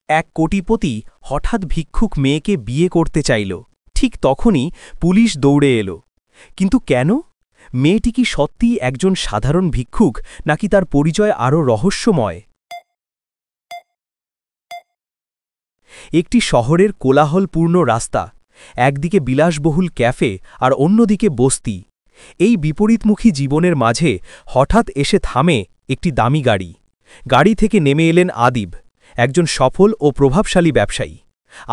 এক কোটিপতি হঠাৎ ভিক্ষুক মেয়েকে বিয়ে করতে চাইল। ঠিক তখনই পুলিশ দৌড়ে এলো। কিন্তু কেন? মেয়েটি কি সত্যিই একজন সাধারণ ভিক্ষুক, নাকি তার পরিচয় আরও রহস্যময়? একটি শহরের কোলাহলপূর্ণ রাস্তা, একদিকে বিলাসবহুল ক্যাফে আর অন্যদিকে বস্তি। এই বিপরীতমুখী জীবনের মাঝে হঠাৎ এসে থামে একটি দামি গাড়ি। গাড়ি থেকে নেমে এলেন আদিব, একজন সফল ও প্রভাবশালী ব্যবসায়ী।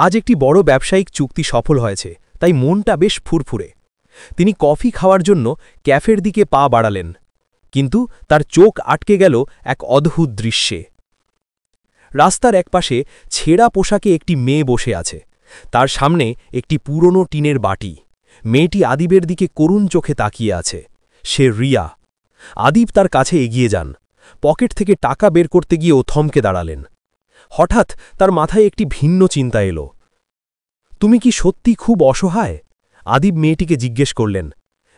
আজ একটি বড় ব্যবসায়িক চুক্তি সফল হয়েছে, তাই মনটা বেশ ফুরফুরে। তিনি কফি খাওয়ার জন্য ক্যাফের দিকে পা বাড়ালেন, কিন্তু তার চোখ আটকে গেল এক অদ্ভুত দৃশ্যে। রাস্তার একপাশে ছেঁড়া পোশাকে একটি মেয়ে বসে আছে। তার সামনে একটি পুরনো টিনের বাটি। মেয়েটি আদিবের দিকে করুণ চোখে তাকিয়ে আছে। সে রিয়া। আদিব তার কাছে এগিয়ে যান। পকেট থেকে টাকা বের করতে গিয়েও থমকে দাঁড়ালেন। হঠাৎ তার মাথায় একটি ভিন্ন চিন্তা এলো। তুমি কি সত্যি খুব অসহায়? আদিব মেয়েটিকে জিজ্ঞেস করলেন।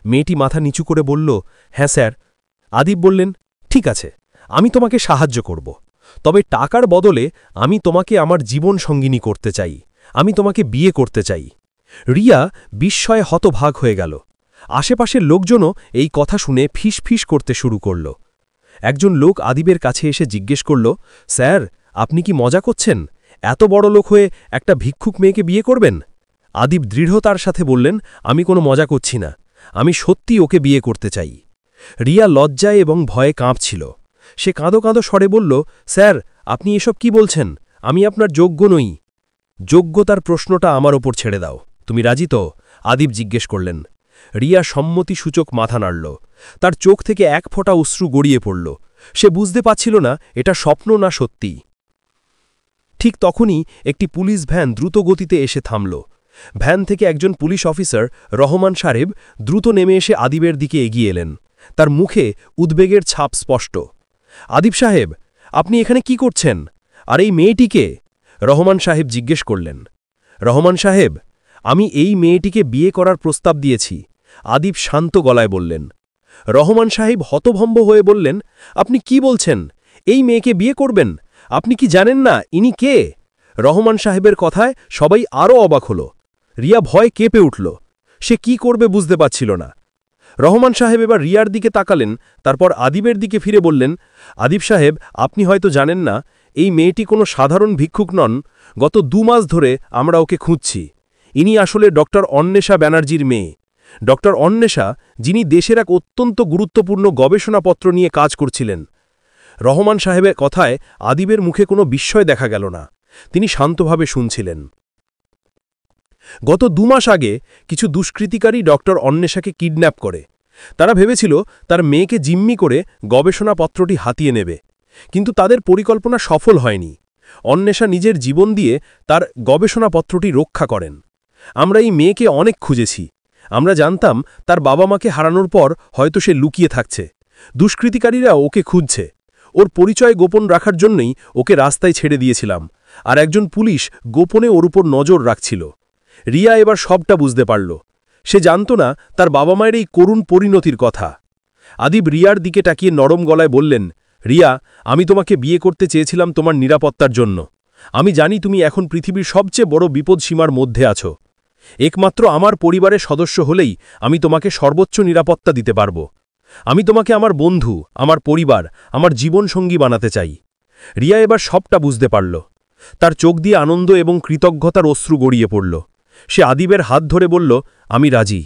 মেয়েটি মাথা নিচু করে বলল, হ্যাঁ স্যার। আদিব বললেন, ঠিক আছে, আমি তোমাকে সাহায্য করব। তবে টাকার বদলে আমি তোমাকে আমার জীবন সঙ্গিনী করতে চাই। আমি তোমাকে বিয়ে করতে চাই। রিয়া বিস্ময়ে হতভাগ হয়ে গেল। আশেপাশের লোকজনও এই কথা শুনে ফিস করতে শুরু করল। একজন লোক আদিবের কাছে এসে জিজ্ঞেস করল, স্যার, আপনি কি মজা করছেন? এত বড় লোক হয়ে একটা ভিক্ষুক মেয়েকে বিয়ে করবেন? আদিব দৃঢ়তার সাথে বললেন, আমি কোনো মজা করছি না, আমি সত্যি ওকে বিয়ে করতে চাই। রিয়া লজ্জায় এবং ভয়ে কাঁপছিল। সে কাঁদো কাঁদো স্বরে বলল, স্যার, আপনি এসব কি বলছেন? আমি আপনার যোগ্য নই। যোগ্যতার প্রশ্নটা আমার ওপর ছেড়ে দাও। তুমি রাজি তো? আদিব জিজ্ঞেস করলেন। রিয়া সম্মতিসূচক মাথা নাড়ল। তার চোখ থেকে এক ফোঁটা অশ্রু গড়িয়ে পড়ল। সে বুঝতে পারছিল না এটা স্বপ্ন না সত্যি। ঠিক তখনই একটি পুলিশ ভ্যান দ্রুত গতিতে এসে থামল। ভ্যান থেকে একজন পুলিশ অফিসার রহমান সাহেব দ্রুত নেমে এসে আদিবের দিকে এগিয়ে এলেন। তার মুখে উদ্বেগের ছাপ স্পষ্ট। আদিব সাহেব, আপনি এখানে কি করছেন? আর এই মেয়েটিকে? রহমান সাহেব জিজ্ঞেস করলেন। রহমান সাহেব, আমি এই মেয়েটিকে বিয়ে করার প্রস্তাব দিয়েছি, আদিব শান্ত গলায় বললেন। রহমান সাহেব হতভম্ব হয়ে বললেন, আপনি কি বলছেন? এই মেয়েকে বিয়ে করবেন? আপনি কি জানেন না ইনি কে? রহমান সাহেবের কথায় সবাই আরও অবাক হল। রিয়া ভয় কেঁপে উঠল। সে কি করবে বুঝতে পারছিল না। রহমান সাহেব এবার রিয়ার দিকে তাকালেন, তারপর আদিবের দিকে ফিরে বললেন, আদিব সাহেব, আপনি হয়তো জানেন না, এই মেয়েটি কোনো সাধারণ ভিক্ষুক নন। গত 2 মাস ধরে আমরা ওকে খুঁজছি। ইনি আসলে ডক্টর অন্বেষা ব্যানার্জির মেয়ে। ডক্টর অন্বেষা, যিনি দেশের এক অত্যন্ত গুরুত্বপূর্ণ গবেষণাপত্র নিয়ে কাজ করছিলেন। রহমান সাহেবের কথায় আদিবের মুখে কোনো বিস্ময় দেখা গেল না। তিনি শান্তভাবে শুনছিলেন। গত 2 মাস আগে কিছু দুষ্কৃতিকারী ডক্টর অন্বেষাকে কিডন্যাপ করে। তারা ভেবেছিল তার মেয়েকে জিম্মি করে গবেষণাপত্রটি হাতিয়ে নেবে, কিন্তু তাদের পরিকল্পনা সফল হয়নি। অন্বেষা নিজের জীবন দিয়ে তার গবেষণাপত্রটি রক্ষা করেন। আমরা এই মেয়েকে অনেক খুঁজেছি। আমরা জানতাম তার বাবা মাকে হারানোর পর হয়তো সে লুকিয়ে থাকছে। দুষ্কৃতিকারীরা ওকে খুঁজছে। ওর পরিচয় গোপন রাখার জন্যই ওকে রাস্তায় ছেড়ে দিয়েছিলাম, আর একজন পুলিশ গোপনে ওর উপর নজর রাখছিল। রিয়া এবার সবটা বুঝতে পারল। সে জানত না তার বাবা মায়ের এই করুণ পরিণতির কথা। আদিব রিয়ার দিকে তাকিয়ে নরম গলায় বললেন, রিয়া, আমি তোমাকে বিয়ে করতে চেয়েছিলাম তোমার নিরাপত্তার জন্য। আমি জানি তুমি এখন পৃথিবীর সবচেয়ে বড় বিপদসীমার মধ্যে আছো। একমাত্র আমার পরিবারের সদস্য হলেই আমি তোমাকে সর্বোচ্চ নিরাপত্তা দিতে পারব। আমি তোমাকে আমার বন্ধু, আমার পরিবার, আমার জীবনসঙ্গী বানাতে চাই। রিয়া এবার সবটা বুঝতে পারল। তার চোখ দিয়ে আনন্দ এবং কৃতজ্ঞতার অশ্রু গড়িয়ে পড়ল। সে আদিবের হাত ধরে বলল, আমি রাজি।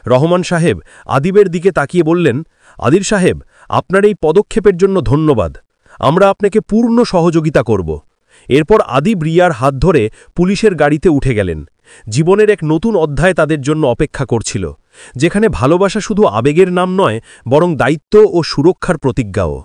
রহমান সাহেব আদিবের দিকে তাকিয়ে বললেন, আদিব সাহেব, আপনার এই পদক্ষেপের জন্য ধন্যবাদ। আমরা আপনাকে পূর্ণ সহযোগিতা করব। এরপর আদিব রিয়ার হাত ধরে পুলিশের গাড়িতে উঠে গেলেন। জীবনের এক নতুন অধ্যায় তাদের জন্য অপেক্ষা করছিল, যেখানে ভালোবাসা শুধু আবেগের নাম নয়, বরং দায়িত্ব ও সুরক্ষার প্রতিজ্ঞাও।